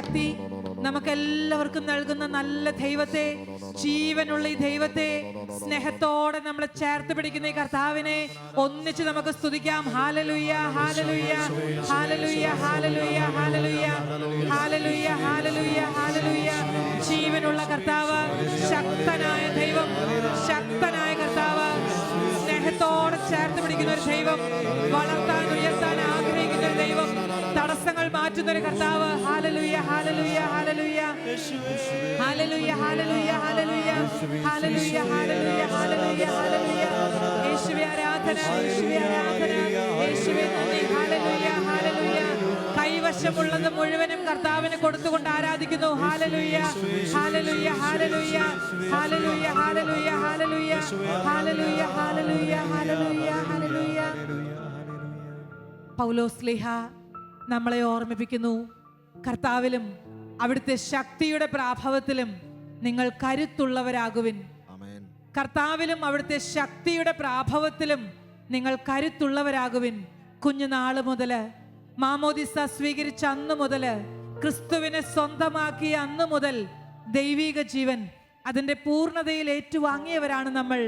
ശക്തി, നമുക്കെല്ലാവർക്കും നൽകുന്ന നല്ല ദൈവത്തെ, ജീവനുള്ള ഈ ദൈവത്തെ, സ്നേഹത്തോടെ നമ്മൾ ചേർത്ത് പിടിക്കുന്ന ഈ കർത്താവിനെ ഒന്നിച്ച് നമുക്ക് സ്തുതിക്കാം. ഹല്ലേലൂയ, ഹല്ലേലൂയ, ഹല്ലേലൂയ, ഹല്ലേലൂയ, ഹല്ലേലൂയ, ഹല്ലേലൂയ, ഹല്ലേലൂയ, ഹല്ലേലൂയ. ജീവനുള്ള കർത്താവ്, ശക്തനായ ദൈവം, ശക്തനായ കർത്താവ്, സ്നേഹത്തോടെ ചേർത്ത് പിടിക്കുന്ന ഒരു ദൈവം, വളർത്താൻ ഉയർത്താൻ ആഗ്രഹിക്കുന്ന ഒരു ദൈവം, തടസ്സങ്ങൾ മാറ്റുന്ന ഒരു കർത്താവ്. ഹല്ലേലൂയ, ഹല്ലേലൂയ, ഹല്ലേലൂയ, ഹല്ലേലൂയ, ഹല്ലേലൂയ, ഹല്ലേലൂയ, ഹല്ലേലൂയ, ഹല്ലേലൂയ, ഹല്ലേലൂയ, ഹല്ലേലൂയ. യേശുവേ ആരാധന, യേശുവേ ആരാധന, യേശുവേ നന്ദി. ഹല്ലേലൂയ, ഹല്ലേലൂയ. കൈവശമുള്ളത് മുഴുവനും കർത്താവിന് കൊടുത്തുകൊണ്ട് ആരാധിക്കുന്നു. ഹല്ലേലൂയ, ഹല്ലേലൂയ, ഹല്ലേലൂയ, ഹല്ലേലൂയ, ഹല്ലേലൂയ, ഹല്ലേലൂയ, ഹല്ലേലൂയ, ഹല്ലേലൂയ, ഹല്ലേലൂയ, ഹല്ലേലൂയ. പൗലോസ്ലീഹ നമ്മളെ ഓർമ്മിപ്പിക്കുന്നു, കർത്താവിലും അവിടുത്തെ ശക്തിയുടെ പ്രാഭവത്തിലും നിങ്ങൾ കരുത്തുള്ളവരാകുവിൻ. കർത്താവിലും അവിടുത്തെ ശക്തിയുടെ പ്രാഭവത്തിലും നിങ്ങൾ കരുത്തുള്ളവരാകുവിൻ. കുഞ്ഞുനാള് മുതല്, മാമോദിസ സ്വീകരിച്ച അന്ന് മുതല്, ക്രിസ്തുവിനെ സ്വന്തമാക്കിയ അന്ന് മുതൽ ദൈവിക ജീവൻ അതിന്റെ പൂർണ്ണതയിൽ ഏറ്റുവാങ്ങിയവരാണ് നമ്മൾ.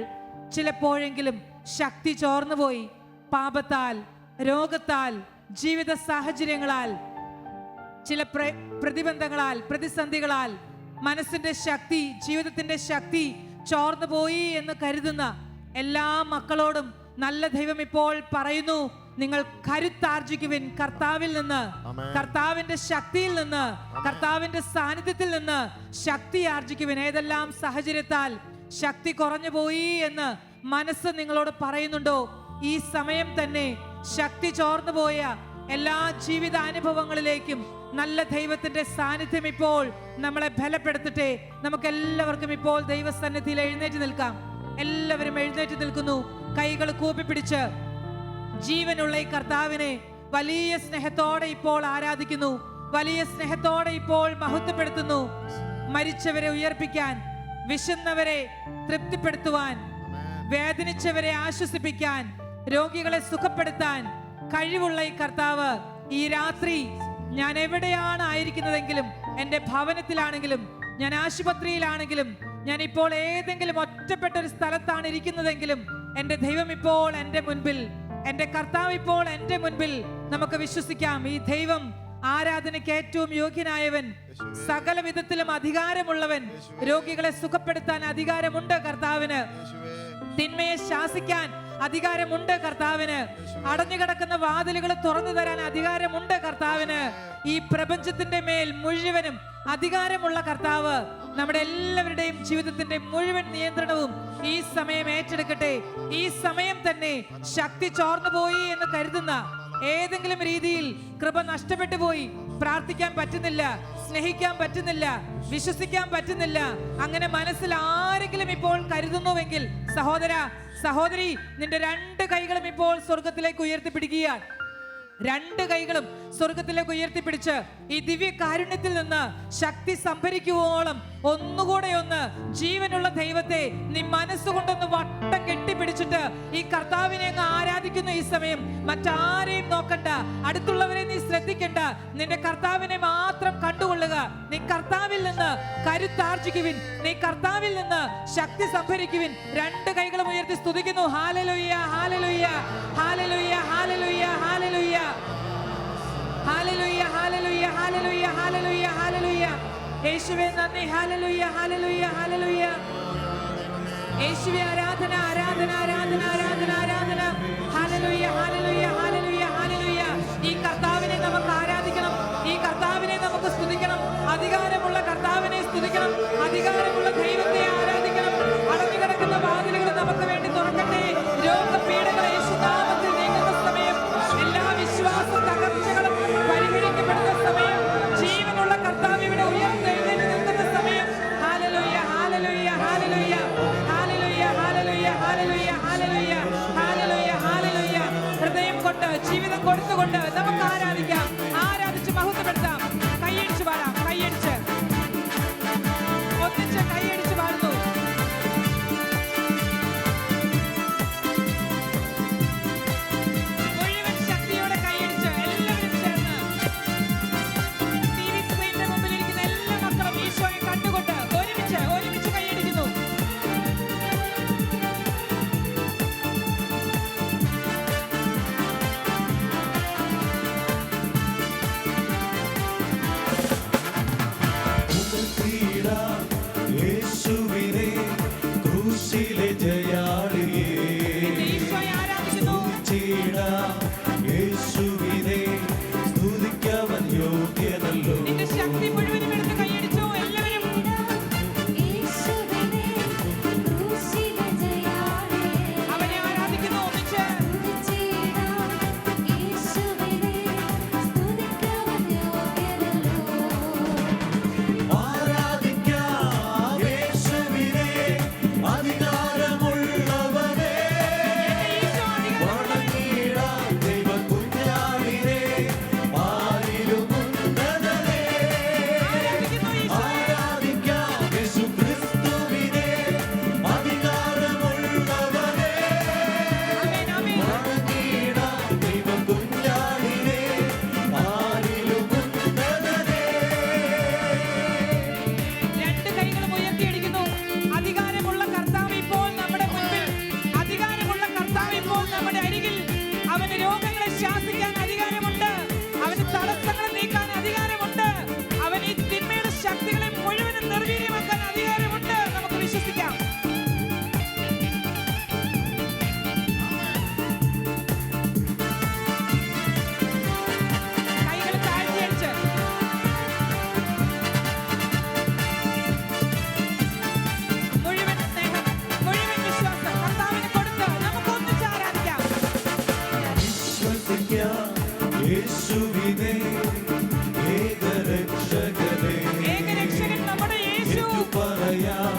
ചിലപ്പോഴെങ്കിലും ശക്തി ചോർന്നുപോയി, പാപത്താൽ, രോഗത്താൽ, ജീവിത സാഹചര്യങ്ങളാൽ, ചില പ്രതിബന്ധങ്ങളാൽ, പ്രതിസന്ധികളാൽ മനസ്സിന്റെ ശക്തി, ജീവിതത്തിന്റെ ശക്തി ചോർന്നുപോയി എന്ന് കരുതുന്ന എല്ലാ മക്കളോടും നല്ല ദൈവം ഇപ്പോൾ പറയുന്നു, നിങ്ങൾ കരുത്താർജിക്കുവിൻ. കർത്താവിൽ നിന്ന്, കർത്താവിന്റെ ശക്തിയിൽ നിന്ന്, കർത്താവിന്റെ സാന്നിധ്യത്തിൽ നിന്ന് ശക്തി ആർജിക്കുവിൻ. ഏതെല്ലാം സാഹചര്യത്താൽ ശക്തി കുറഞ്ഞു പോയി എന്ന് മനസ്സ് നിങ്ങളോട് പറയുന്നുണ്ടോ, ഈ സമയം തന്നെ ശക്തി ചോർന്നു പോയ എല്ലാ ജീവിതാനുഭവങ്ങളിലേക്കും നല്ല ദൈവത്തിന്റെ സാന്നിധ്യം ഇപ്പോൾ നമ്മളെ ബലപ്പെടുത്തട്ടെ. നമുക്ക് എല്ലാവർക്കും ഇപ്പോൾ ദൈവസന്നിധിയിൽ എഴുന്നേറ്റ് നിൽക്കാം. എല്ലാവരും എഴുന്നേറ്റ് നിൽക്കുന്നു, കൈകൾ കൂപ്പിപ്പിടിച്ച് ജീവനുള്ള ഈ കർത്താവിനെ വലിയ സ്നേഹത്തോടെ ഇപ്പോൾ ആരാധിക്കുന്നു, വലിയ സ്നേഹത്തോടെ ഇപ്പോൾ മഹത്വപ്പെടുത്തുന്നു. മരിച്ചവരെ ഉയർപ്പിക്കാൻ, വിശന്നവരെ തൃപ്തിപ്പെടുത്തുവാൻ, വേദനിച്ചവരെ ആശ്വസിപ്പിക്കാൻ, രോഗികളെ സുഖപ്പെടുത്താൻ കഴിവുള്ള ഈ കർത്താവ് ഈ രാത്രി ഞാൻ എവിടെയാണ് ആയിരിക്കുന്നതെങ്കിലും, എൻ്റെ ഭവനത്തിലാണെങ്കിലും, ഞാൻ ആശുപത്രിയിലാണെങ്കിലും, ഞാൻ ഇപ്പോൾ ഏതെങ്കിലും ഒറ്റപ്പെട്ട ഒരു സ്ഥലത്താണ് ഇരിക്കുന്നതെങ്കിലും, എൻ്റെ ദൈവം ഇപ്പോൾ എൻ്റെ മുൻപിൽ, എൻ്റെ കർത്താവ് ഇപ്പോൾ എൻ്റെ മുൻപിൽ. നമുക്ക് വിശ്വസിക്കാം, ഈ ദൈവം ആരാധനയ്ക്ക് ഏറ്റവും യോഗ്യനായവൻ, സകല വിധത്തിലും അധികാരമുള്ളവൻ. രോഗികളെ സുഖപ്പെടുത്താൻ അധികാരമുണ്ട് കർത്താവിന്, തിന്മയെ ശാസിക്കാൻ അധികാരമുണ്ട് കർത്താവിന്, അടഞ്ഞുകിടക്കുന്ന വാതിലുകൾ തുറന്നു തരാൻ അധികാരമുണ്ട് കർത്താവിന്. ഈ പ്രപഞ്ചത്തിന്റെ മേൽ മുഴുവനും അധികാരമുള്ള കർത്താവ് നമ്മുടെ എല്ലാവരുടെയും ജീവിതത്തിന്റെ മുഴുവൻ നിയന്ത്രണവും ഈ സമയം ഏറ്റെടുക്കട്ടെ. ഈ സമയം തന്നെ ശക്തി ചോർന്നുപോയി എന്ന് കരുതുന്ന, ഏതെങ്കിലും രീതിയിൽ കൃപ നഷ്ടപ്പെട്ടു പോയി, പ്രാർത്ഥിക്കാൻ പറ്റുന്നില്ല, സ്നേഹിക്കാൻ പറ്റുന്നില്ല, വിശ്വസിക്കാൻ പറ്റുന്നില്ല, അങ്ങനെ മനസ്സിൽ ആരെങ്കിലും ഇപ്പോൾ കരുതുന്നുവെങ്കിൽ, സഹോദര, സഹോദരി, നിന്റെ രണ്ട് കൈകളും ഇപ്പോൾ സ്വർഗത്തിലേക്ക് ഉയർത്തിപ്പിടിക്കുക. രണ്ട് കൈകളും സ്വർഗത്തിലേക്ക് ഉയർത്തിപ്പിടിച്ച് ഈ ദിവ്യ കാരുണ്യത്തിൽ നിന്ന് ശക്തി സംഭരിക്കുവോളം ഒന്നുകൂടെ ഒന്ന് ജീവനുള്ള ദൈവത്തെ നീ മനസ്സുകൊണ്ടൊന്ന് വട്ടം കെട്ടിപ്പിടിച്ചിട്ട് ഈ കർത്താവിനെ അങ്ങ് ആരാധിക്കുന്നു. ഈ സമയം മറ്റാരെയും നോക്കണ്ട, അടുത്തുള്ളവരെ നീ ശ്രദ്ധിക്കണ്ട, നിന്റെ കർത്താവിനെ മാത്രം കണ്ടുകൊള്ളുക. നീ കർത്താവിൽ നിന്ന് കരുത്താർജിക്കുവിൻ, നീ കർത്താവിൽ നിന്ന് ശക്തി സംഭരിക്കുവിൻ. രണ്ട് കൈകളും ഉയർത്തി സ്തുതിക്കുന്നു. ഹല്ലേലൂയ, ഹല്ലേലൂയ, ഹല്ലേലൂയ, ഹല്ലേലൂയ, ഹല്ലേലൂയ, ഹല്ലേലൂയ, ഹല്ലേലൂയ, ഹല്ലേലൂയ, ഹല്ലേലൂയ, ഹല്ലേലൂയ. യേശുവേ നന്ദി. ഹല്ലേലൂയ, ഹല്ലേലൂയ, ഹല്ലേലൂയ. യേശുവേ ആരാധന, ആരാധന, ആരാധന, ആരാധന, ആരാധന. ഹല്ലേലൂയ, ഹല്ലേലൂയ, ഹല്ലേലൂയ, ഹല്ലേലൂയ. ഈ കർത്താവിനെ നമുക്ക് ആരാധിക്കണം, ഈ കർത്താവിനെ നമുക്ക് സ്തുതിക്കണം. അധികാരമുള്ള കർത്താവിനെ സ്തുതിക്കണം, അധികാരമുള്ള ദൈവത്തെ ആരാധിക്കണം. അടഞ്ഞുകിടക്കുന്ന വാതിലുകൾ നമുക്ക് വേണ്ടി തുറക്കട്ടെ. രോഗപീഠകൾ യേശുനാമത്തിൽ നീങ്ങുന്ന സമയം, എല്ലാ വിശ്വാസ തകർച്ചകളും പരിഹരിക്കപ്പെടുന്ന സമയം, ജീവനുള്ള കർത്താവ് ഇവിടെ ഉയർത്തെഴുന്നേറ്റ് നിൽക്കുന്ന സമയം. ഹല്ലേലൂയ, ഹല്ലേലൂയ, ഹല്ലേലൂയ, ഹല്ലേലൂയ, ഹല്ലേലൂയ, ഹല്ലേലൂയ, ഹല്ലേലൂയ, ഹല്ലേലൂയ, ഹല്ലേലൂയ. ഹൃദയം കൊണ്ട്, ജീവിതം കൊടുത്തുകൊണ്ട് നമുക്ക് ആരാധിക്കാം, ആരാധിച്ച് മഹത്വപ്പെടുത്താം. കൈയടിച്ച് പാടാം, കൈയടിച്ച്, ഒന്നിച്ച് കൈയടിച്ച് പാടുന്നു. മുഴുവൻ ശക്തിയോടെ കൈയടിച്ച് എല്ലാവരും ചേർന്ന് TV സ്ക്രീനിന്റെ മുമ്പിൽ യേശുവിനെ ഏകരക്ഷകനെ നമ്മുടെ യേശു പറയാം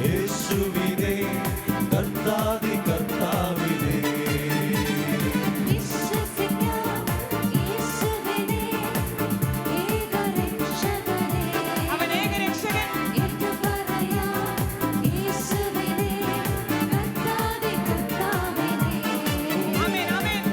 യേശുവിനെ കർത്താതി കർത്താവിനെ അവൻ ഏകരക്ഷകൻ ആമേൻ ആമേൻ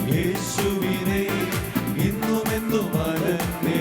യേശുവിനെ ഇന്നുമെന്നും വരണ്ടേ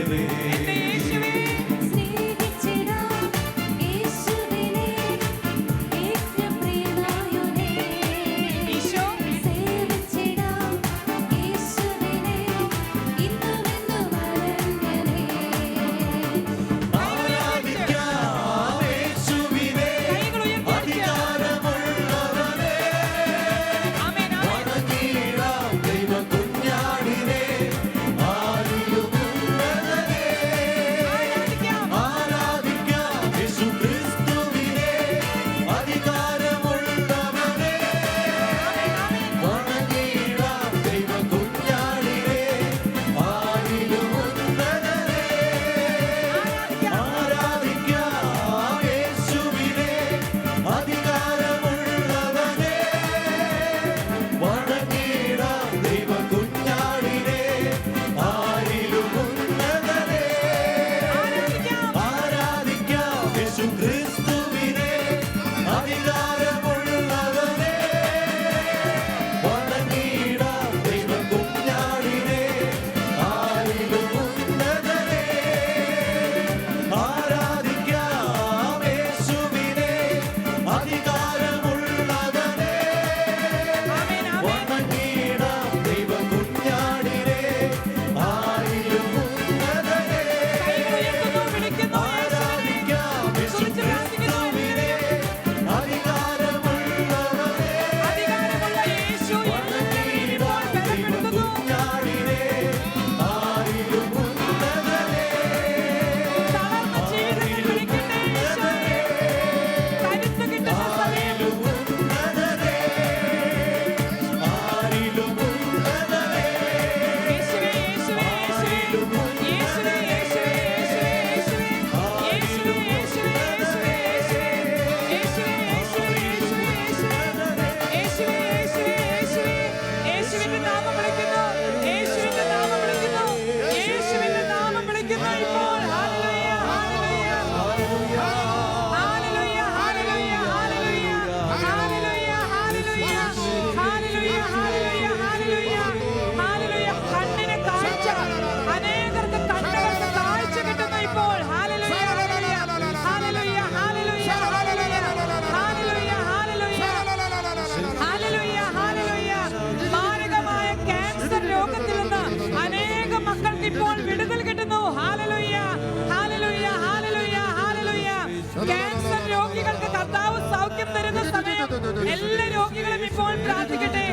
എല്ലാ രോഗികളും ഇപ്പോൾ പ്രാർത്ഥിക്കട്ടെ.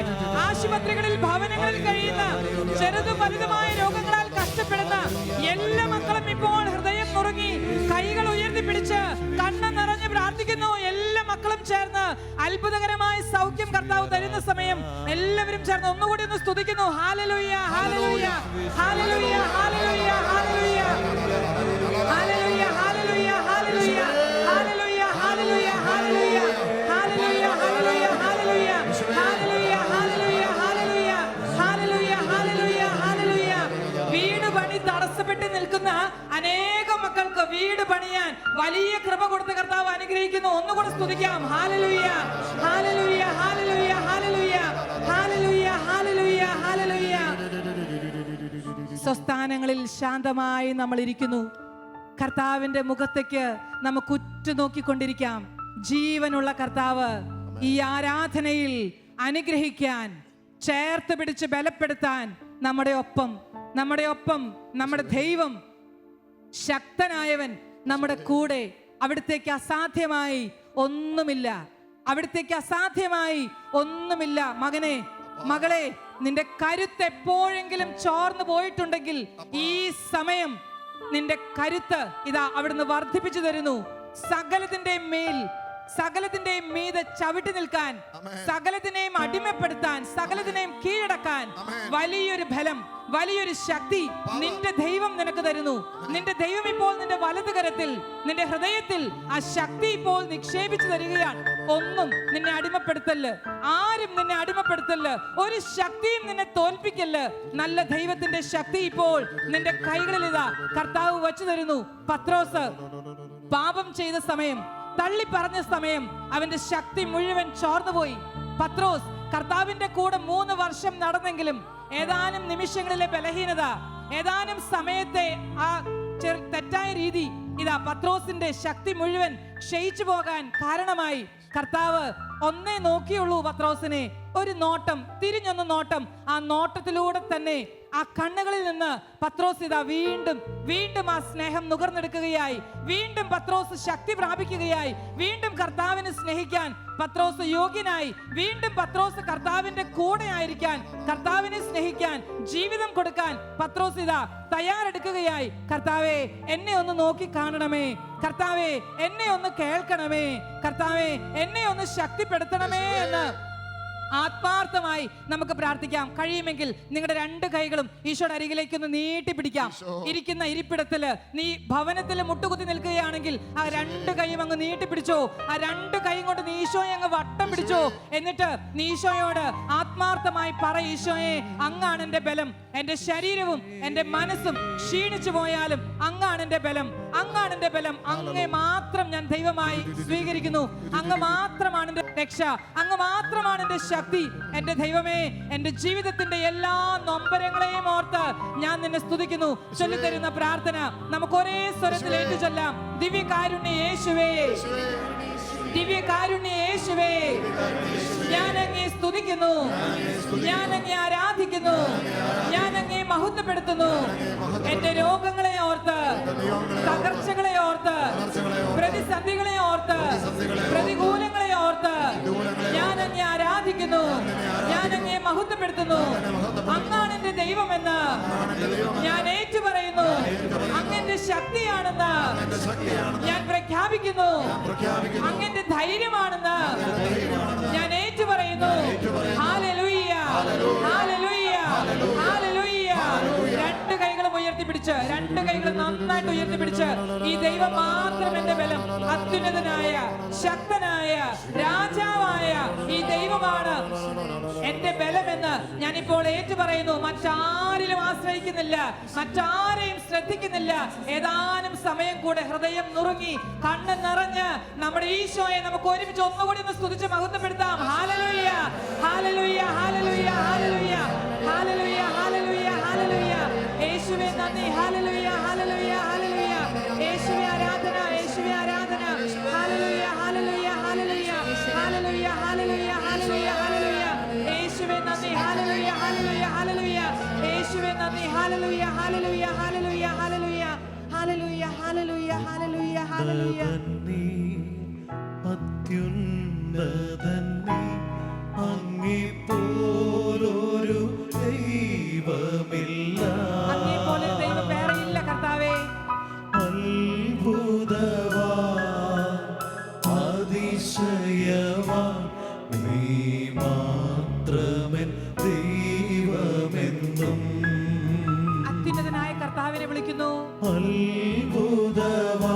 ആശുപത്രികളിൽ, ഭവനങ്ങളിൽ കഴിയുന്ന ചെറുതും വലുതുമായ രോഗങ്ങളാൽ കഷ്ടപ്പെടുന്ന എല്ലാ മക്കളും ഇപ്പോൾ ഹൃദയം നുറുങ്ങി കൈകൾ ഉയർത്തിപ്പിടിച്ച് കണ്ണ് നിറഞ്ഞ് പ്രാർത്ഥിക്കുന്നു. എല്ലാ മക്കളും ചേർന്ന് അത്ഭുതകരമായ സൗഖ്യം കർത്താവ് തരുന്ന സമയം എല്ലാവരും ചേർന്ന് ഒന്നുകൂടി ഒന്ന് സ്തുതിക്കുന്നു. ഹല്ലേലൂയ, ഹല്ലേലൂയ, ഹല്ലേലൂയ, ഹല്ലേലൂയ, ഹല്ലേലൂയ, ഹല്ലേലൂയ, ഹല്ലേലൂയ, ഹല്ലേലൂയ. വീട് പണിയാൻ വലിയ കൃപ കൊടുത്ത കർത്താവ് അനുഗ്രഹിക്കുന്നു. ഒന്നുകൂടെ സ്തുതിക്കാം. ഹല്ലേലൂയ, ഹല്ലേലൂയ, ഹല്ലേലൂയ, ഹല്ലേലൂയ, ഹല്ലേലൂയ, ഹല്ലേലൂയ, ഹല്ലേലൂയ. സ്വസ്ഥാനങ്ങളിൽ ശാന്തമായി നമ്മൾ ഇരിക്കുന്നു. കർത്താവിന്റെ മുഖത്തേക്ക് നമുക്ക് ഉറ്റുനോക്കിക്കൊണ്ടിരിക്കാം. ജീവനുള്ള കർത്താവ് ഈ ആരാധനയിൽ അനുഗ്രഹിക്കാൻ, ചേർത്ത് പിടിച്ച് ബലപ്പെടുത്താൻ നമ്മുടെ ഒപ്പം നമ്മുടെ ദൈവം ശക്തനായവൻ നമ്മുടെ കൂടെ. അവിടത്തേക്ക് അസാധ്യമായി ഒന്നുമില്ല, അവിടത്തേക്ക് അസാധ്യമായി ഒന്നുമില്ല. മകനെ, മകളെ, നിന്റെ കരുത്ത് എപ്പോഴെങ്കിലും ചോർന്നു പോയിട്ടുണ്ടെങ്കിൽ ഈ സമയം നിന്റെ കരുത്ത് ഇതാ അവിടുന്ന് വർദ്ധിപ്പിച്ചു തരുന്നു. സകലത്തിന്റെയും മീതെ ചവിട്ടി നിൽക്കാൻ, സകലത്തിനെയും അടിമപ്പെടുത്താൻ, സകലത്തിനെയും കീഴടക്കാൻ വലിയൊരു ബലം, വലിയൊരു ശക്തി നിന്റെ ദൈവം നിനക്ക് തരുന്നു. നിന്റെ ദൈവം ഇപ്പോൾ നിന്റെ വലതു കരത്തിൽ, നിന്റെ ഹൃദയത്തിൽ ആ ശക്തി ഇപ്പോൾ നിക്ഷേപിച്ചു തരികയാണ്. ഒന്നും നിന്നെ അടിമപ്പെടുത്തല്ല്, ആരും നിന്നെ അടിമപ്പെടുത്തല്ല്, ഒരു ശക്തിയും നിന്നെ തോൽപ്പിക്കല്ല്. നല്ല ദൈവത്തിന്റെ ശക്തി ഇപ്പോൾ നിന്റെ കൈകളിൽ ഇതാ കർത്താവ് വച്ചു തരുന്നു. പത്രോസ് പാപം ചെയ്ത സമയം, തള്ളി പറഞ്ഞ സമയം അവന്റെ ശക്തി മുഴുവൻ ചോർന്നുപോയി. പത്രോസ് കർത്താവിന്റെ കൂടെ 3 വർഷം നടന്നെങ്കിലും ഏതാനും നിമിഷങ്ങളിലെ ബലഹീനത, ഏതാനും സമയത്തെ ആ തെറ്റായ രീതി ഇതാ പത്രോസിന്റെ ശക്തി മുഴുവൻ ക്ഷയിച്ചു പോകാൻ കാരണമായി. കർത്താവ് ഒന്നേ നോക്കിയുള്ളൂ പത്രോസിനെ, ഒരു നോട്ടം, തിരിഞ്ഞൊന്ന് നോട്ടം. ആ നോട്ടത്തിലൂടെ തന്നെ ആ കണ്ണുകളിൽ നിന്ന് പത്രോസ് ഇതാ വീണ്ടും ആ സ്നേഹം നുകർന്നെടുക്കുകയായി. വീണ്ടും പത്രോസ് ശക്തി പ്രാപിക്കുകയായി. വീണ്ടും കർത്താവിനെ സ്നേഹിക്കാൻ പത്രോസ് യോഗ്യനായി. വീണ്ടും പത്രോസ് കർത്താവിന്റെ കൂടെ ആയിരിക്കാൻ, കർത്താവിനെ സ്നേഹിക്കാൻ, ജീവിതം കൊടുക്കാൻ പത്രോസ് ഇതാ തയ്യാറെടുക്കുകയായി. കർത്താവേ, എന്നെ ഒന്ന് നോക്കി കാണണമേ. കർത്താവേ, എന്നെ ഒന്ന് കേൾക്കണമേ. കർത്താവേ, എന്നെ ഒന്ന് ശക്തിപ്പെടുത്തണമേ എന്ന് ആത്മാർത്ഥമായി നമുക്ക് പ്രാർത്ഥിക്കാം. കഴിയുമെങ്കിൽ നിങ്ങളുടെ 2 കൈകളും ഈശോയുടെ അരികിലേക്ക് ഒന്ന് നീട്ടിപ്പിടിക്കാം. ഇരിക്കുന്ന ഇരിപ്പിടത്തില് നീ ഭവനത്തിൽ മുട്ടുകുത്തി നിൽക്കുകയാണെങ്കിൽ ആ 2 കൈയും അങ്ങ് നീട്ടിപ്പിടിച്ചോ. ആ 2 കൈയും കൊണ്ട് നീ ഈശോയെ അങ്ങ് വട്ടം പിടിച്ചോ. എന്നിട്ട് നീ ഈശോയോട് ആത്മാർത്ഥമായി പറ, ഈശോയെ, അങ്ങാണ് എന്റെ ബലം. എന്റെ ശരീരവും എന്റെ മനസ്സും ക്ഷീണിച്ചു പോയാലും അങ്ങാണ് എന്റെ ബലം, അങ്ങാണ് എന്റെ ബലം. അങ്ങേ മാത്രം ഞാൻ ദൈവമായി സ്വീകരിക്കുന്നു. അങ്ങ് മാത്രമാണ് എന്റെ രക്ഷ, അങ്ങ് മാത്രമാണ് എന്റെ ശക്തി. എന്റെ ദൈവമേ, എന്റെ ജീവിതത്തിന്റെ എല്ലാ നൊമ്പരങ്ങളെയും ഓർത്ത് ഞാൻ നിന്നെ സ്തുതിക്കുന്നു. ചൊല്ലിത്തരുന്ന പ്രാർത്ഥന നമുക്ക് ഒരേ സ്വരത്തിൽ ഏറ്റു ചൊല്ലാം. ദിവ്യകാരുണ്യ യേശുവേ, ദിവ്യകാരുണ്യ യേശുവേ, ഞാൻ അങ്ങേ സ്തുതിക്കുന്നു, ഞാൻ അങ്ങേ ആരാധിക്കുന്നു, ഞാൻ അങ്ങേ മഹത്വപ്പെടുത്തുന്നു. എന്റെ രോഗങ്ങളെ ഓർത്ത്, തകർച്ചകളെ ഓർത്ത്, പ്രതിസന്ധികളെ ഓർത്ത്, പ്രതികൂലങ്ങളെ ഓർത്ത് ഞാൻ അങ്ങേ ആരാധിക്കുന്നു, ഞാൻ അങ്ങേ മഹത്വപ്പെടുത്തുന്നു. അങ്ങാണ് എന്റെ ദൈവമെന്ന് ഞാൻ ഏറ്റുപറയുന്നു. അങ്ങന്റെ ശക്തിയാണെന്ന് ഞാൻ പ്രഖ്യാപിക്കുന്നു. അങ്ങന്റെ ധൈര്യമാണെന്ന് ഞാൻ ഏറ്റുപറയുന്നു. ഹല്ലേലൂയ, ഹല്ലേലൂയ, ഹല്ലേലൂയ. 2 കൈകളും ഉയർത്തിപ്പിടിച്ച്, 2 കൈകളും നന്നായിട്ട് ഉയർത്തിപ്പിടിച്ച്, ഈ ദൈവം മാത്രം എന്റെ ബലം, അത്യുന്നതനായ ശക്തനായ രാജാവായ ഈ ദൈവമാണ് എന്റെ ബലമെന്ന് ഞാനിപ്പോൾ ഏറ്റുപറയുന്നു. മറ്റാരിലും ആശ്രയിക്കുന്നില്ല, മറ്റാരെയും ശ്രദ്ധിക്കുന്നില്ല. ഏതാനും സമയം കൂടെ ഹൃദയം നുറുങ്ങി, കണ്ണ് നിറഞ്ഞ് നമ്മുടെ ഈശോയെ നമുക്ക് ഒരുമിച്ച് ഒന്നുകൂടി ഒന്ന് സ്തുതിച്ച് മഹത്വപ്പെടുത്താം. ഹല്ലേലൂയ, ഹല്ലേലൂയ, ഹല്ലേലൂയ, ഹല്ലേലൂയ, ഹല്ലേലൂയ, ഹല്ലേലൂയ, ഹല്ലേലൂയ. യേശുവേ നന്ദി. ഹല്ലേലൂയ, ഹല്ലേലൂയ, ഹല്ലേലൂയ. യേശുവേ ആരാധന, യേശുവേ ആരാധന. ഹല്ലേലൂയ, ഹല്ലേലൂയ, ഹല്ലേലൂയ, ഹല്ലേലൂയ, ഹല്ലേലൂയ, ഹല്ലേലൂയ, ഹല്ലേലൂയ. യേശുവേ നന്ദി. ഹല്ലേലൂയ, ഹല്ലേലൂയ, ഹല്ലേലൂയ. യേശുവേ നന്ദി. ഹല്ലേലൂയ, ഹല്ലേലൂയ, ഹല്ലേലൂയ, ഹല്ലേലൂയ, ഹല്ലേലൂയ, ഹല്ലേലൂയ, ഹല്ലേലൂയ, ഹല്ലേലൂയ. അത്യുന്നതൻ നീ, അങ്ങേപ്പോലൊരു ദൈവമില്ല, അങ്ങേപ്പോലൊരു ദൈവം വേറെയില്ല കർത്താവേ. അത്ഭുതവാൻ, അതിശയവാൻ, നീ മാത്രമൻ ദൈവമെന്നും. അത്യുന്നതനായ കർത്താവിനെ വിളിക്കുന്നു. അത്ഭുതവാൻ,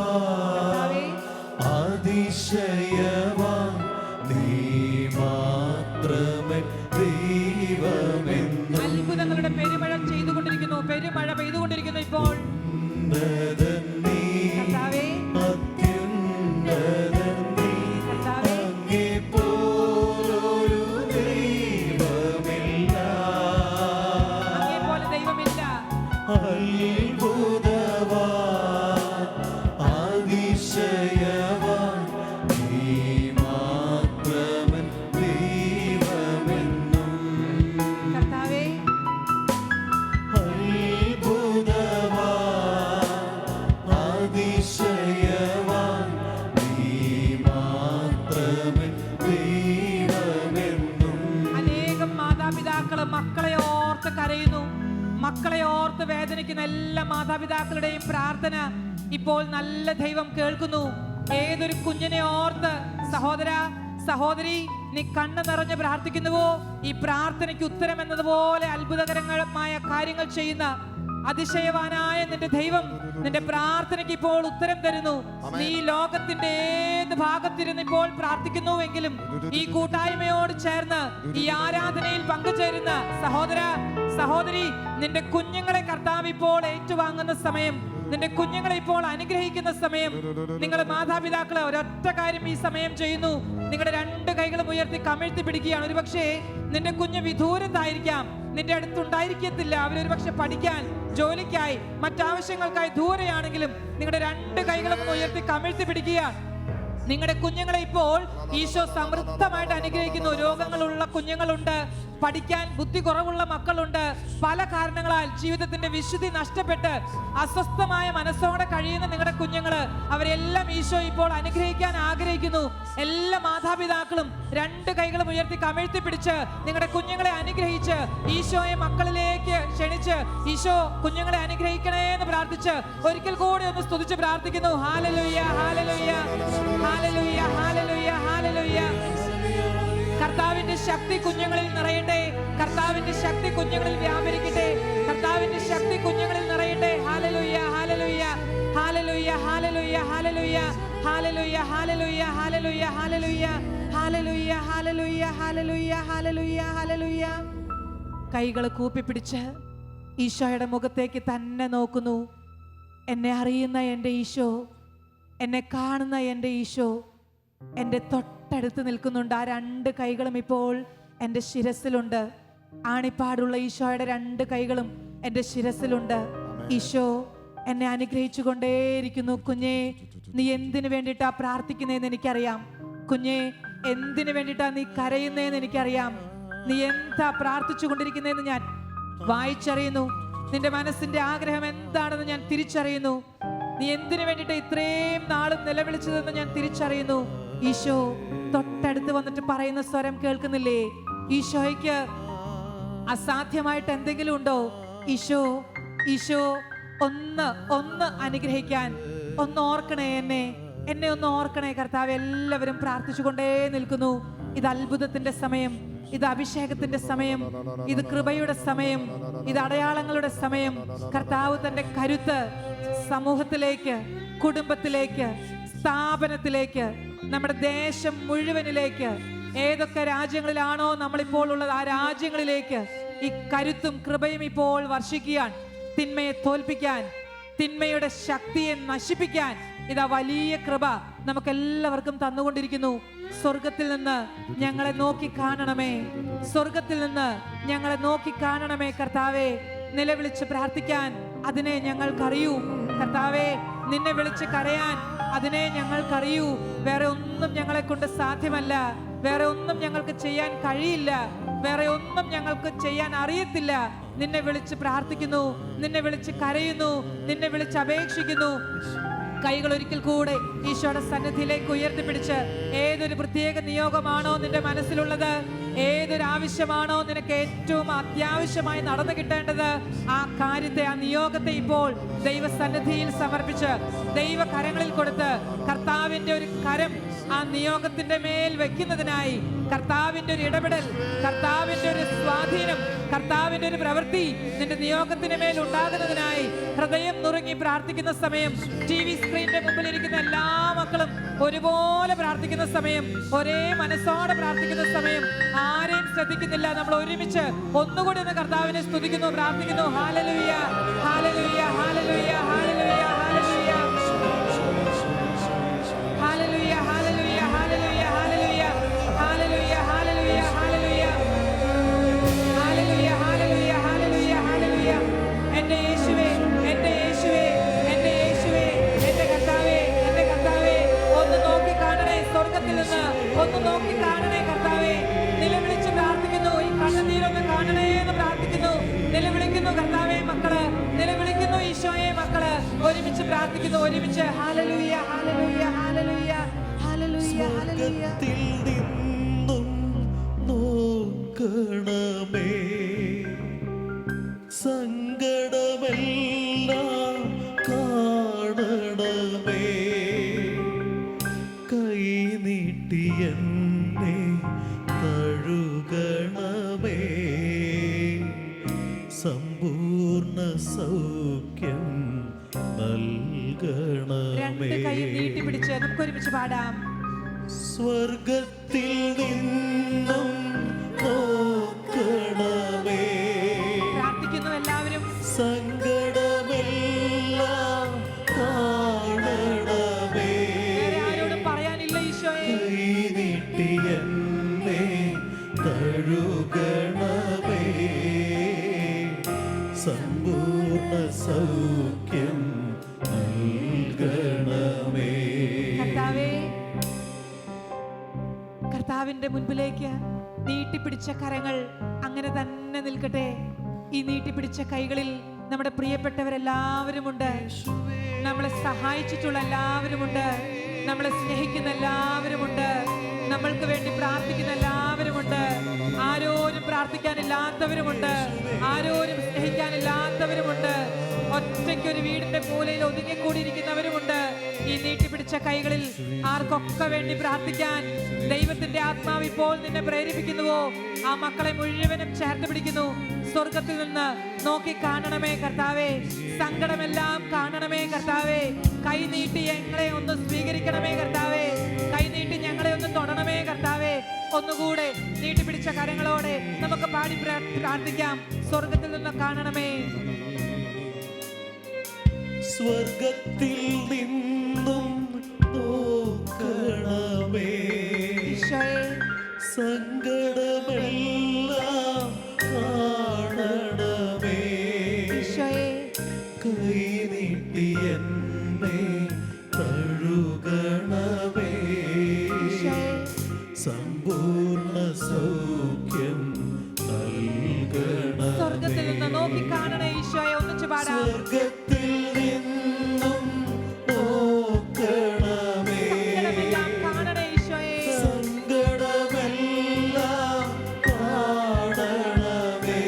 അതിശയവാൻ, നീ മാത്രമൻ ദൈവമെന്നും. അത്ഭുതങ്ങളുടെ പെരുമഴ ചെയ്തുകൊണ്ടിരിക്കുന്നു, പെരുമഴ പെയ്തുകൊണ്ടിരിക്കുന്നു ഇപ്പോൾ. നീ കർത്താവേ, മാതാപിതാക്കളുടെയും പ്രാർത്ഥന ഇപ്പോൾ നല്ല ദൈവം കേൾക്കുന്നു. ഏതൊരു കുഞ്ഞിനെ ഓർത്ത് സഹോദര സഹോദരി നീ കണ്ണ് നിറഞ്ഞ് പ്രാർത്ഥിക്കുന്നുവോ, ഈ പ്രാർത്ഥനയ്ക്ക് ഉത്തരം എന്നതുപോലെ അത്ഭുതകരമായ കാര്യങ്ങൾ ചെയ്യുന്ന അതിശയവാനായ നിന്റെ ദൈവം നിന്റെ പ്രാർത്ഥനയ്ക്ക് ഇപ്പോൾ ഉത്തരം തരുന്നു. നീ ലോകത്തിന്റെ ഏത് ഭാഗത്തിരുന്ന് ഇപ്പോൾ പ്രാർത്ഥിക്കുന്നുവെങ്കിലും ഈ കൂട്ടായ്മയോട് ചേർന്ന് ഈ ആരാധനയിൽ പങ്കുചേരുന്ന സഹോദര സഹോദരി, നിന്റെ കുഞ്ഞുങ്ങളെ കർത്താവ് ഇപ്പോൾ ഏറ്റുവാങ്ങുന്ന സമയം, നിന്റെ കുഞ്ഞുങ്ങളെ ഇപ്പോൾ അനുഗ്രഹിക്കുന്ന സമയം. നിങ്ങൾ മാതാപിതാക്കളെ ഒരൊറ്റ കാര്യം ഈ സമയം ചെയ്യുന്നു. നിങ്ങളുടെ രണ്ട് കൈകളും ഉയർത്തി കമിഴ്ത്തി പിടിക്കുകയാണ്. ഒരുപക്ഷെ നിന്റെ കുഞ്ഞ് വിദൂരത്തായിരിക്കാം, നിന്റെ അടുത്തുണ്ടായിരിക്കത്തില്ല. അവരൊരു പക്ഷെ പഠിക്കാൻ, ജോലിക്കായി, മറ്റാവശ്യങ്ങൾക്കായി ദൂരെയാണെങ്കിലും നിങ്ങളുടെ രണ്ട് കൈകളും ഉയർത്തി കമിഴ്ത്തി പിടിക്കുക. നിങ്ങളുടെ കുഞ്ഞുങ്ങളെ ഇപ്പോൾ ഈശോ സമൃദ്ധമായിട്ട് അനുഗ്രഹിക്കുന്നു. രോഗങ്ങളുള്ള കുഞ്ഞുങ്ങളുണ്ട്, പഠിക്കാൻ ബുദ്ധി കുറവുള്ള മക്കളുണ്ട്, പല കാരണങ്ങളാൽ ജീവിതത്തിന്റെ വിശുദ്ധി നഷ്ടപ്പെട്ട് അസ്വസ്ഥമായ മനസ്സോടെ കഴിയുന്ന നിങ്ങളുടെ കുഞ്ഞുങ്ങള്, അവരെല്ലാം ഈശോ ഇപ്പോൾ അനുഗ്രഹിക്കാൻ ആഗ്രഹിക്കുന്നു. എല്ലാ മാതാപിതാക്കളും രണ്ട് കൈകളും ഉയർത്തി കമിഴ്ത്തി പിടിച്ച് നിങ്ങളുടെ കുഞ്ഞുങ്ങളെ അനുഗ്രഹിച്ച് ഈശോയെ മക്കളിലേക്ക് ക്ഷണിച്ച് ഈശോ കുഞ്ഞുങ്ങളെ അനുഗ്രഹിക്കണേ എന്ന് പ്രാർത്ഥിച്ച് ഒരിക്കൽ കൂടി ഒന്ന് സ്തുതിച്ച് പ്രാർത്ഥിക്കുന്നു. ഹല്ലേലൂയ, ഹല്ലേലൂയ, ഹല്ലേലൂയ, ഹല്ലേലൂയ, ഹല്ലേലൂയ. കർത്താവിന്റെ ശക്തി കുഞ്ഞുങ്ങളിൽ നിറയട്ടെ, കർത്താവിന്റെ ശക്തി കുഞ്ഞുങ്ങളിൽ വ്യാപരിക്കട്ടെ, കർത്താവിന്റെ ശക്തി കുഞ്ഞുങ്ങളിൽ നിറയട്ടെ. ഹല്ലേലൂയ, ഹല്ലേലൂയ, ഹല്ലേലൂയ, ഹല്ലേലൂയ, ഹല്ലേലൂയ, ഹല്ലേലൂയ, ഹല്ലേലൂയ, ഹല്ലേലൂയ, ഹല്ലേലൂയ, ഹല്ലേലൂയ, ഹല്ലേലൂയ, ഹല്ലേലൂയ, ഹല്ലേലൂയ, ഹല്ലേലൂയ. കൈകൾ കൂപ്പിപ്പിടിച്ച് ഈശോയുടെ മുഖത്തേക്ക് തന്നെ നോക്കുന്നു. എന്നെ അറിയുന്ന എൻ്റെ ഈശോ, എന്നെ കാണുന്ന എൻ്റെ ഈശോ എൻ്റെ തൊട്ടടുത്ത് നിൽക്കുന്നുണ്ട്. ആ രണ്ട് കൈകളും ഇപ്പോൾ എൻ്റെ ശിരസിലുണ്ട്. ആണിപ്പാടുള്ള ഈശോയുടെ രണ്ട് കൈകളും എൻ്റെ ശിരസിലുണ്ട്. ഈശോ എന്നെ അനുഗ്രഹിച്ചു കൊണ്ടേയിരിക്കുന്നു. കുഞ്ഞേ, നീ എന്തിനു വേണ്ടിയിട്ടാ പ്രാർത്ഥിക്കുന്നതെന്ന് എനിക്കറിയാം. കുഞ്ഞേ, എന്തിനു വേണ്ടിയിട്ടാ നീ കരയുന്നതെന്ന് എനിക്കറിയാം. നീ എന്താ പ്രാർത്ഥിച്ചു കൊണ്ടിരിക്കുന്നതെന്ന് ഞാൻ വായിച്ചറിയുന്നു. നിന്റെ മനസ്സിന്റെ ആഗ്രഹം എന്താണെന്ന് ഞാൻ തിരിച്ചറിയുന്നു. നീ എന്തിനു വേണ്ടിയിട്ട് ഇത്രയും നാളും നിലവിളിച്ചതെന്ന് ഞാൻ തിരിച്ചറിയുന്നു. ഈശോ തൊട്ടടുത്ത് വന്നിട്ട് പറയുന്ന സ്വരം കേൾക്കുന്നില്ലേ? ഈശോയ്ക്ക് അസാധ്യമായിട്ട് എന്തെങ്കിലും ഉണ്ടോ? ഈശോ ഈശോ ഒന്ന് അനുഗ്രഹിക്കാൻ, ഒന്ന് ഓർക്കണേ, എന്നെ ഒന്ന് ഓർക്കണേ കർത്താവ്. എല്ലാവരും പ്രാർത്ഥിച്ചുകൊണ്ടേ നിൽക്കുന്നു. ഇത് അത്ഭുതത്തിന്റെ സമയം, ഇത് അഭിഷേകത്തിന്റെ സമയം, ഇത് കൃപയുടെ സമയം, ഇത് അടയാളങ്ങളുടെ സമയം. കർത്താവ് തന്റെ കരുത്ത് സമൂഹത്തിലേക്ക്, കുടുംബത്തിലേക്ക്, സ്ഥാപനത്തിലേക്ക്, നമ്മുടെ ദേശം മുഴുവനിലേക്ക്, ഏതൊക്കെ രാജ്യങ്ങളിലാണോ നമ്മളിപ്പോൾ ഉള്ളത് ആ രാജ്യങ്ങളിലേക്ക് ഈ കരുത്തും കൃപയും ഇപ്പോൾ വർഷിക്കാൻ, തിന്മയെ തോൽപ്പിക്കാൻ, തിന്മയുടെ ശക്തിയെ നശിപ്പിക്കാൻ ഇതാ വലിയ കൃപ നമുക്കെല്ലാവർക്കും തന്നുകൊണ്ടിരിക്കുന്നു. സ്വർഗത്തിൽ നിന്ന് ഞങ്ങളെ നോക്കി കാണണമേ, സ്വർഗത്തിൽ നിന്ന് ഞങ്ങളെ നോക്കി കാണണമേ കർത്താവേ. നിലവിളിച്ച് പ്രാർത്ഥിക്കാൻ അതിനെ ഞങ്ങൾക്കറിയൂ കർത്താവേ. നിന്നെ വിളിച്ച് കരയാൻ അതിനെ ഞങ്ങൾക്കറിയൂ. വേറെ ഒന്നും ഞങ്ങളെ കൊണ്ട് സാധ്യമല്ല, വേറെ ഒന്നും ഞങ്ങൾക്ക് ചെയ്യാൻ കഴിയില്ല, വേറെ ഒന്നും ഞങ്ങൾക്ക് ചെയ്യാൻ അറിയത്തില്ല. നിന്നെ വിളിച്ച് പ്രാർത്ഥിക്കുന്നു, നിന്നെ വിളിച്ച് കരയുന്നു, നിന്നെ വിളിച്ച് അപേക്ഷിക്കുന്നു. കൈകൾ ഒരിക്കൽ കൂടെ ഈശോയുടെ സന്നിധിയിലേക്ക് ഉയർത്തിപ്പിടിച്ച് ഏതൊരു പ്രത്യേക നിയോഗമാണോ നിന്റെ മനസ്സിലുള്ളത്, ഏതൊരു ആവശ്യമാണോ നിനക്ക് ഏറ്റവും അത്യാവശ്യമായി നടന്നു കിട്ടേണ്ടത്, ആ കാര്യത്തെ, ആ നിയോഗത്തെ ഇപ്പോൾ ദൈവസന്നിധിയിൽ സമർപ്പിച്ച് ദൈവകരങ്ങളിൽ കൊടുത്ത് കർത്താവിന്റെ ഒരു കരം ആ നിയോഗത്തിന്റെ മേൽ വെക്കുന്നതിനായി, കർത്താവിന്റെ ഒരു ഇടപെടൽ, കർത്താവിന്റെ ഒരു സ്വാധീനം, കർത്താവിന്റെ ഒരു പ്രവൃത്തി നിന്റെ നിയോഗത്തിന് മേൽ ഉണ്ടാകുന്നതിനായി ഹൃദയം നുറുങ്ങി പ്രാർത്ഥിക്കുന്ന സമയം, TV സ്ക്രീനിന്റെ മുമ്പിൽ ഇരിക്കുന്ന എല്ലാ മക്കളും ഒരുപോലെ പ്രാർത്ഥിക്കുന്ന സമയം, ഒരേ മനസ്സോടെ പ്രാർത്ഥിക്കുന്ന സമയം, ആരെയും ശ്രദ്ധിക്കുന്നില്ല. നമ്മൾ ഒരുമിച്ച് ഒന്നുകൂടി ഒന്ന് കർത്താവിനെ സ്തുതിക്കുന്നു, പ്രാർത്ഥിക്കുന്നു. ഹല്ലേലൂയ, ഹല്ലേലൂയ, ഹല്ലേലൂയ, ഹല്ലേലൂയ, ഹല്ലേലൂയ, ഹല്ലേലൂയ, ഹല്ലേലൂയ, ഹല്ലേലൂയ, ഹല്ലേലൂയ, ഹല്ലേലൂയ, ഹല്ലേലൂയ, ഹല്ലേലൂയ, ഹല്ലേലൂയ, ഹല്ലേലൂയ, ഹല്ലേലൂയ, ഹല്ലേലൂയ. എൻ്റെ യേശുവേ, എൻ്റെ യേശുവേ, എൻ്റെ യേശുവേ, എൻ്റെ കർത്താവേ, എൻ്റെ കർത്താവേ, ഒന്ന് നോക്കി കാണണേ, സ്വർഗത്തിൽ നിന്ന് ഒന്ന് നോക്കി കാണണേ കർത്താവേ. നിലവിളിച്ച് പ്രാർത്ഥിക്കുന്നു, ഈ കണ്ണുനീരൊന്ന് കാണണേ എന്ന് പ്രാർത്ഥിക്കുന്നു. നിലവിളിക്കുന്നു കർത്താവേ മക്കള്, നിലവിളിക്കുന്നു ഈശോയെ മക്കള്. ഒരുമിച്ച് പ്രാർത്ഥിക്കുന്നു, ഒരുമിച്ച്. ഹല്ലേലൂയ, ഹല്ലേലൂയ, ഹല്ലേലൂയ, ഹല്ലേലൂയ, ഹല്ലേലൂയ. നിന്നും നോക്കണമേ, സങ്കടമെല്ലാം കാണണമേ കൈ നീട്ടി എന്നെ തഴുകണമേ സമ്പൂർണ്ണ സൗഖ്യം നൽകണമേ. രണ്ട് കൈ നീട്ടി പിടിച്ച് നമുക്ക് ഒരുമിച്ച് പാടാം. സ്വർഗത്തിൽ നിന്നും നോക്കണമേ പ്രാർത്ഥിക്കുന്നു എല്ലാവരും. സങ്കടമെല്ലാം കാണണമേ വേറെ ആരോടും പറയാനില്ല ഈശോയെ. കൈ നീട്ടി എന്നെ തഴുകണമേ സമ്പൂർണ്ണ സൗഖ്യം നൽകണമേ. കർത്താവേ, കർത്താവിന്റെ മുൻപിലേക്ക് നീട്ടിപ്പിടിച്ച കരങ്ങൾ അങ്ങനെ തന്നെ നിൽക്കട്ടെ. ഈ നീട്ടിപ്പിടിച്ച കൈകളിൽ നമ്മുടെ പ്രിയപ്പെട്ടവരെല്ലാവരുമുണ്ട്, നമ്മളെ സഹായിച്ചിട്ടുള്ള എല്ലാവരുമുണ്ട്, നമ്മളെ സ്നേഹിക്കുന്ന എല്ലാവരുമുണ്ട്, നമ്മൾക്ക് വേണ്ടി പ്രാർത്ഥിക്കുന്ന എല്ലാവരുമുണ്ട്. ആരോരും പ്രാർത്ഥിക്കാനില്ലാത്തവരുമുണ്ട്, ആരോരും സ്നേഹിക്കാനില്ലാത്തവരുമുണ്ട്. ഒറ്റയ്ക്കൊരു വീടിന്റെ മൂലയിൽ ഒതുങ്ങിക്കൂടിയിരിക്കുന്നവരുമുണ്ട്. ഈ നീട്ടിപ്പിടിച്ച കൈകളിൽ ആർക്കൊക്കെ വേണ്ടി പ്രാർത്ഥിക്കാൻ ദൈവത്തിന്റെ ആത്മാവ് ഇപ്പോൾ നിന്നെ പ്രേരിപ്പിക്കുന്നുവോ ആ മക്കളെ മുഴുവനും ചേർത്ത് പിടിക്കുന്നു. സ്വർഗത്തിൽ നിന്ന് നോക്കി കാണണമേ കർത്താവേ, സങ്കടമെല്ലാം കാണണമേ കർത്താവേ. കൈ നീട്ടി ഞങ്ങളെ ഒന്ന് സ്വീകരിക്കണമേ കർത്താവേ, കൈ നീട്ടി ഞങ്ങളെ ഒന്ന് തൊടണമേ കർത്താവേ. ഒന്നുകൂടെ നീട്ടിപ്പിടിച്ച കരങ്ങളോടെ നമുക്ക് പാടി പ്രാർത്ഥിക്കാം. സ്വർഗത്തിൽ നിന്ന് കാണണമേ. സ്വർഗത്തിൽ നിന്നും നോക്കണമേ സങ്കടമെല്ലാം കാണണമേ കൈ നീട്ടി എന്നെ തഴുകണമേ സമ്പൂർണ്ണ സൗഖ്യം നൽകണമേ. സ്വർഗത്തിൽ നിന്ന് നോക്കി കാണണേ ഈശോയെ. ഒന്നിച്ച് പാടാം. സ്വർഗത്തിൽ നിന്നും നോക്കണമേ സങ്കടമെല്ലാം കാണണേ ഈശോയെ. സങ്കടമെല്ലാം കാണണമേ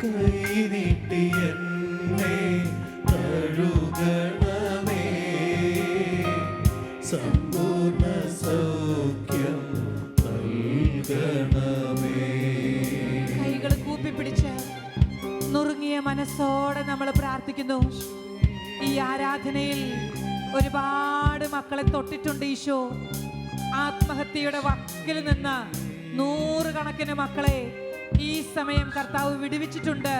കൈ നീട്ടി എന്നെ തഴുകണമേ സമ്പൂർണ്ണ സൗഖ്യം നൽകണമേ. കൈകൾ കൂപ്പിപ്പിടിച്ച് നുറുങ്ങിയ മനസ്സോടെ നമ്മൾ പ്രാർത്ഥിക്കുന്നു. ഈ ആരാധനയിൽ ഒരുപാട് മക്കളെ തൊട്ടിട്ടുണ്ട് ഈശോ. ആത്മഹത്യയുടെ വക്കിൽ നിന്ന് നൂറുകണക്കിന് മക്കളെ ഈ സമയം കർത്താവ് വിടുവിച്ചിട്ടുണ്ട്.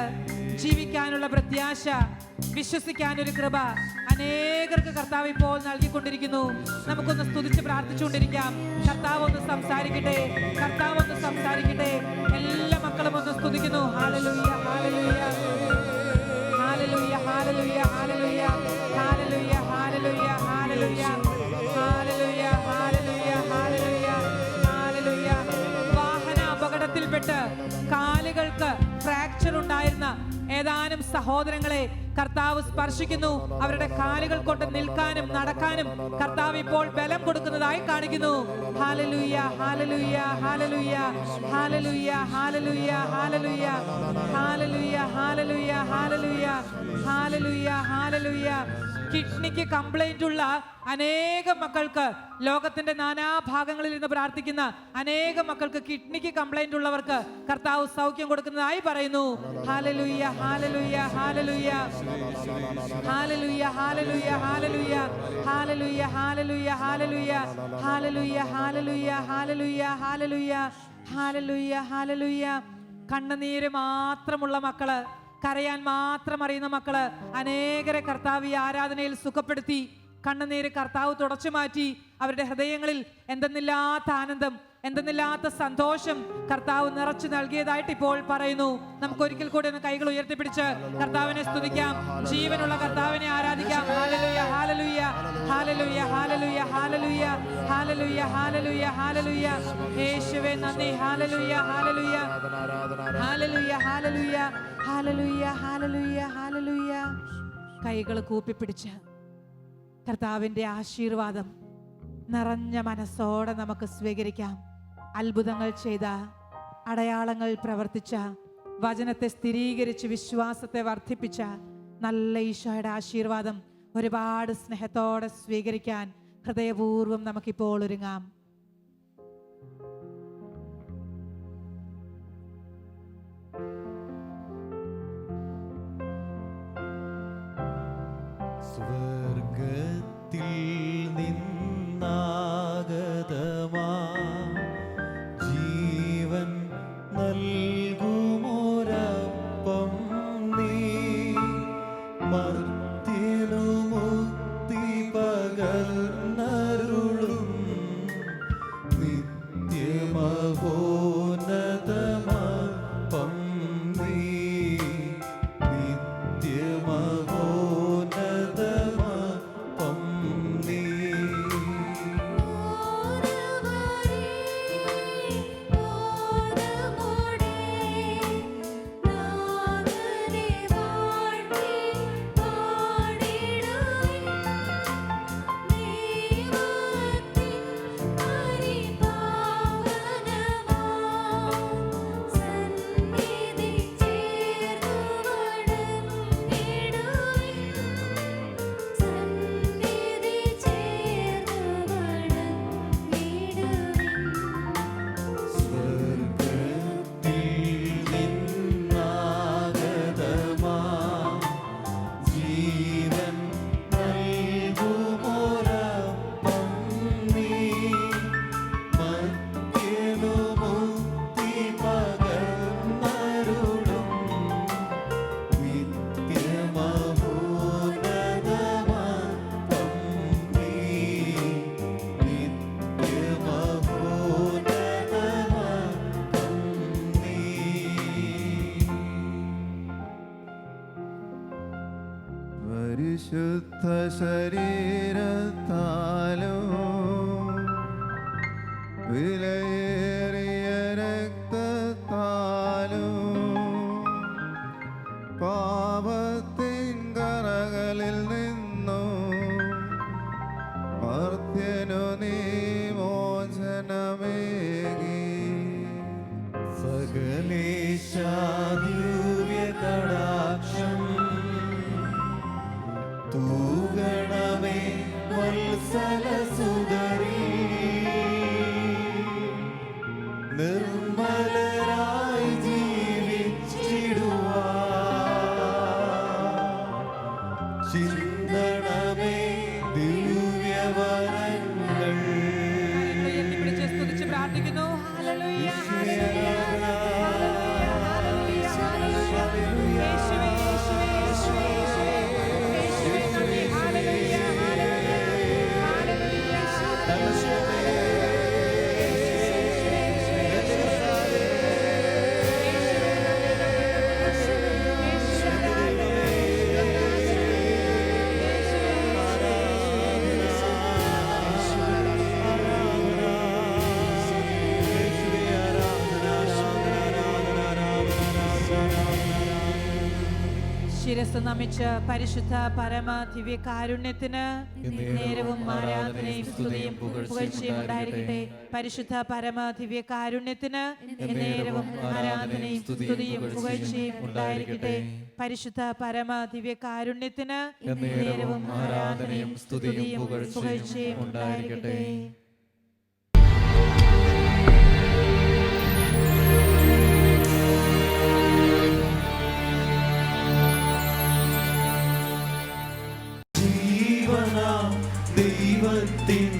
ജീവിക്കാനുള്ള പ്രത്യാശ, വിശ്വസിക്കാനൊരു കൃപ അനേകർക്ക് കർത്താവ് ഇപ്പോൾ നൽകിക്കൊണ്ടിരിക്കുന്നു. നമുക്കൊന്ന് സ്തുതിച്ച് പ്രാർത്ഥിച്ചുകൊണ്ടിരിക്കാം. കർത്താവ് ഒന്ന് സംസാരിക്കട്ടെ, കർത്താവ് ഒന്ന് സംസാരിക്കട്ടെ. എല്ലാ മക്കളും ഒന്ന് സ്തുതിക്കുന്നു. ഹല്ലേലൂയ, ഹല്ലേലൂയ, ഹല്ലേലൂയ, ഹല്ലേലൂയ, ഹല്ലേലൂയ, ഹല്ലേലൂയ, ഹല്ലേലൂയ, ഹല്ലേലൂയ, ഹല്ലേലൂയ, ഹല്ലേലൂയ, ഹല്ലേലൂയ, ഹല്ലേലൂയ. വാഹന അപകടത്തിൽപ്പെട്ട് കാലുകൾക്ക് ഫ്രാക്ചർ ഉണ്ടായിരുന്ന ഏതാനും സഹോദരങ്ങളെ കർത്താവ് സ്പർശിക്കുന്നു. അവരുടെ കാലുകൾ കൊണ്ട് നിൽക്കാനും നടക്കാനും കർത്താവ് ഇപ്പോൾ ബലം കൊടുക്കുന്നതായി കാണിക്കുന്നു. ഹല്ലേലൂയ, ഹല്ലേലൂയ, ഹല്ലേലൂയ, ഹല്ലേലൂയ, ഹല്ലേലൂയ, ഹല്ലേലൂയ, ഹല്ലേലൂയ, ഹല്ലേലൂയ, ഹല്ലേലൂയ, ഹല്ലേലൂയ, ഹല്ലേലൂയ. കിഡ്നിക്ക് കംപ്ലൈന്റ് ഉള്ള അനേകം മക്കൾക്ക്, ലോകത്തിന്റെ നാനാഭാഗങ്ങളിൽ നിന്ന് പ്രാർത്ഥിക്കുന്ന അനേകം മക്കൾക്ക് കിഡ്നിക്ക് കംപ്ലൈന്റ് ഉള്ളവർക്ക് കർത്താവ് സൗഖ്യം കൊടുക്കുന്നതായി പറയുന്നു. ഹല്ലേലൂയ, ഹല്ലേലൂയ, ഹല്ലേലൂയ, ഹല്ലേലൂയ, ഹല്ലേലൂയ, ഹല്ലേലൂയ, ഹല്ലേലൂയ, ഹല്ലേലൂയ, ഹല്ലേലൂയ, ഹല്ലേലൂയ, ഹല്ലേലൂയ, ഹല്ലേലൂയ, ഹല്ലേലൂയ, ഹല്ലേലൂയ, ഹല്ലേലൂയ. കണ്ണുനീര് മാത്രമുള്ള മക്കള്, കരയാൻ മാത്രം അറിയുന്ന മക്കള് അനേകരെ കർത്താവ് ഈ ആരാധനയിൽ സുഖപ്പെടുത്തി. കണ്ണുനീര് കർത്താവ് തുടച്ചു മാറ്റി. അവരുടെ ഹൃദയങ്ങളിൽ എന്തെന്നില്ലാത്ത ആനന്ദം, എന്തെന്നില്ലാത്ത സന്തോഷം കർത്താവ് നിറച്ചു നൽകിയതായിട്ട് ഇപ്പോൾ പറയുന്നു. നമുക്ക് ഒരിക്കൽ കൂടി ഒന്ന് കൈകൾ ഉയർത്തിപ്പിടിച്ച് കർത്താവിനെ സ്തുതിക്കാം. ജീവനുള്ള കർത്താവിനെ ആരാധിക്കാം. ഹല്ലേലൂയ, ഹല്ലേലൂയ, ഹല്ലേലൂയ, ഹല്ലേലൂയ, ഹല്ലേലൂയ, ഹല്ലേലൂയ, ഹല്ലേലൂയ, ഹല്ലേലൂയ. യേശുവേ നന്ദി. ഹല്ലേലൂയ, ഹല്ലേലൂയ, ഹല്ലേലൂയ, ഹല്ലേലൂയ, ഹല്ലേലൂയ, ഹല്ലേലൂയ, ഹല്ലേലൂയ. കൈകൾ കൂപ്പിപ്പിടിച്ച് കർത്താവിൻ്റെ ആശീർവാദം നിറഞ്ഞ മനസ്സോടെ നമുക്ക് സ്വീകരിക്കാം. അത്ഭുതങ്ങൾ ചെയ്ത, അടയാളങ്ങൾ പ്രവർത്തിച്ച, വചനത്തെ സ്ഥിരീകരിച്ച് വിശ്വാസത്തെ വർദ്ധിപ്പിച്ച നല്ല ഈശോയുടെ ആശീർവാദം ഒരുപാട് സ്നേഹത്തോടെ സ്വീകരിക്കാൻ ഹൃദയപൂർവ്വം നമുക്കിപ്പോൾ ഒരുങ്ങാം. സ്വർഗത്തിൽ നിന്നാഗതമാ ജീവൻ നൽകുമൊരപ്പം നീ മർത്യനു മുക്തി പകർന്നരുളും നിത്യമഹോന്നതമപ്പം നീ നിത്യമഹോന്നതമപ്പം നീ പരിശുദ്ധ ശരീരത്താലും വിലയേറിയ രക്തത്താലും പാപത്തിൻ കറകളിൽ നിന്നും മർത്യനു നീ മോചനമേകി സകലേശാദിവ്യകടാക്ഷം തൂഗണമേ വത്സലസുതരീ നിർമ്മലരായി ജീവിച്ചിടുവാൻ ചിന്തണമേ ദിവ്യവരങ്ങൾ. ഉയർത്തിപ്പിടിച്ച് സ്തുതിച്ച് പ്രാർത്ഥിക്കുന്നു. ഹല്ലേലൂയ, ഹല്ലേലൂയ, ഹല്ലേലൂയ, ഹല്ലേലൂയ, ഹല്ലേലൂയ. യേശുവേ, യേശുവേ, യേശുവേ, യേശുവേ, യേശുവേ നന്ദി. ഹല്ലേലൂയ, ഹല്ലേലൂയ, ഹല്ലേലൂയ, ഹല്ലേലൂയ. ശിരസ് നമിച്ച് പരിശുദ്ധ പരമ ദിവ്യകാരുണ്യത്തിന് നേരവും ആരാധനയും സ്തുതിയും പുകഴ്ചയും ഉണ്ടായിരിക്കട്ടെ. പരിശുദ്ധ പരമ ദിവ്യകാരുണ്യത്തിന് നേരവും ആരാധനയും സ്തുതിയും പുകഴ്ചയും ഉണ്ടായിരിക്കട്ടെ. പരിശുദ്ധ പരമ ദിവ്യകാരുണ്യത്തിന് നേരവും ആരാധനയും സ്തുതിയും പുകഴ്ചയും ഉണ്ടായിരിക്കട്ടെ. ജീവനാം ദൈവത്തിൻ